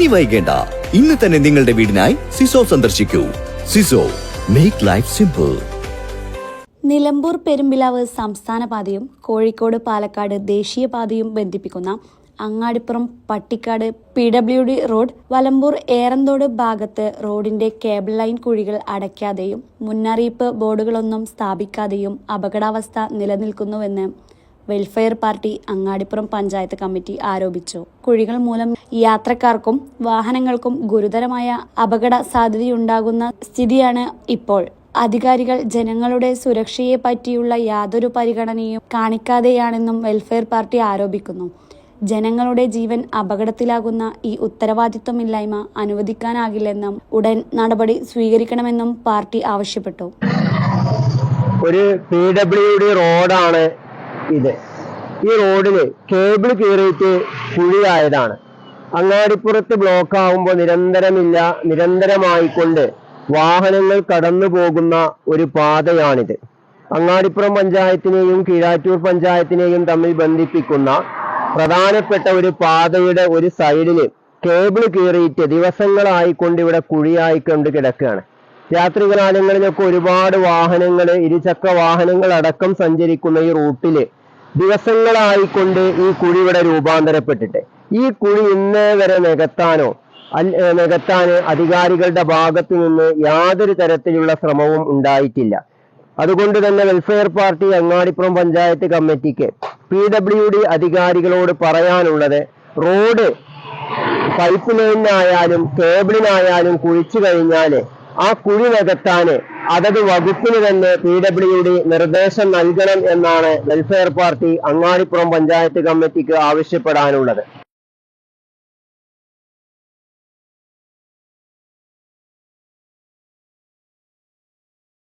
ഇനി വൈകേണ്ട, ഇന്ന് തന്നെ നിങ്ങളുടെ വീടിനായി സിസോ സന്ദർശിക്കൂ. സിസോ, make life simple. Nilambur Perumpilavu സംസ്ഥാന പാതയും കോഴിക്കോട് പാലക്കാട് ദേശീയപാതയും ബന്ധിപ്പിക്കുന്ന അങ്ങാടിപ്പുറം പട്ടിക്കാട് PWD റോഡ് വലമ്പൂർ ഏറന്തോട് ഭാഗത്ത് റോഡിന്റെ കേബിൾ ലൈൻ കുഴികൾ അടയ്ക്കാതെയും മുന്നറിയിപ്പ് ബോർഡുകളൊന്നും സ്ഥാപിക്കാതെയും അപകടാവസ്ഥ നിലനിൽക്കുന്നുവെന്ന് welfare party Angadipuram panchayat committee ആരോപിച്ചു. കുഴികൾ മൂലം യാത്രക്കാർക്കും വാഹനങ്ങൾക്കും ഗുരുതരമായ അപകട സാധ്യതയുണ്ടാകുന്ന സ്ഥിതിയാണ് ഇപ്പോൾ. അധികാരികൾ ജനങ്ങളുടെ സുരക്ഷയെ പറ്റിയുള്ള യാതൊരു പരിഗണനയും കാണിക്കാതെയാണെന്നും വെൽഫെയർ പാർട്ടി ആരോപിക്കുന്നു. ജനങ്ങളുടെ ജീവൻ അപകടത്തിലാകുന്ന ഈ ഉത്തരവാദിത്വമില്ലായ്മ അനുവദിക്കാനാകില്ലെന്നും ഉടൻ നടപടി സ്വീകരിക്കണമെന്നും പാർട്ടി ആവശ്യപ്പെട്ടു. ഒരു PWD റോഡാണ് ഇത്. ഈ റോഡിന് കേബിൾ കീറിയിട്ട് കുഴിയായതാണ്. അങ്ങാടിപ്പുറത്ത് ബ്ലോക്ക് ആകുമ്പോൾ നിരന്തരമായിക്കൊണ്ട് വാഹനങ്ങൾ കടന്നു പോകുന്ന ഒരു പാതയാണിത്. അങ്ങാടിപ്പുറം പഞ്ചായത്തിനെയും കീഴാറ്റൂർ പഞ്ചായത്തിനെയും തമ്മിൽ ബന്ധിപ്പിക്കുന്ന പ്രധാനപ്പെട്ട ഒരു പാതയുടെ ഒരു സൈഡില് കേബിൾ കീറിയിട്ട് ദിവസങ്ങളായിക്കൊണ്ട് ഇവിടെ കുഴിയായിക്കൊണ്ട് കിടക്കുകയാണ്. രാത്രികാലങ്ങളിലൊക്കെ ഒരുപാട് വാഹനങ്ങൾ, ഇരുചക്ര വാഹനങ്ങൾ അടക്കം സഞ്ചരിക്കുന്ന ഈ റൂട്ടില് ദിവസങ്ങളായിക്കൊണ്ട് ഈ കുഴി ഇവിടെ രൂപാന്തരപ്പെട്ടിട്ട് ഈ കുഴി ഇന്നേ വരെ നികത്താൻ അധികാരികളുടെ ഭാഗത്തു നിന്ന് യാതൊരു തരത്തിലുള്ള ശ്രമവും ഉണ്ടായിട്ടില്ല. അതുകൊണ്ട് തന്നെ വെൽഫെയർ പാർട്ടി അങ്ങാടിപ്പുറം പഞ്ചായത്ത് കമ്മിറ്റിക്ക് PWD അധികാരികളോട് പറയാനുള്ളത്, റോഡ് പൈപ്പ് ലൈനിനായാലും കേബിളിനായാലും കുഴിച്ചു കഴിഞ്ഞാൽ ആ കുഴി നികത്താന് അതത് വകുപ്പിന് തന്നെ PWD നിർദ്ദേശം നൽകണം എന്നാണ് വെൽഫെയർ പാർട്ടി അങ്ങാടിപ്പുറം പഞ്ചായത്ത് കമ്മിറ്റിക്ക് ആവശ്യപ്പെടാനുള്ളത്.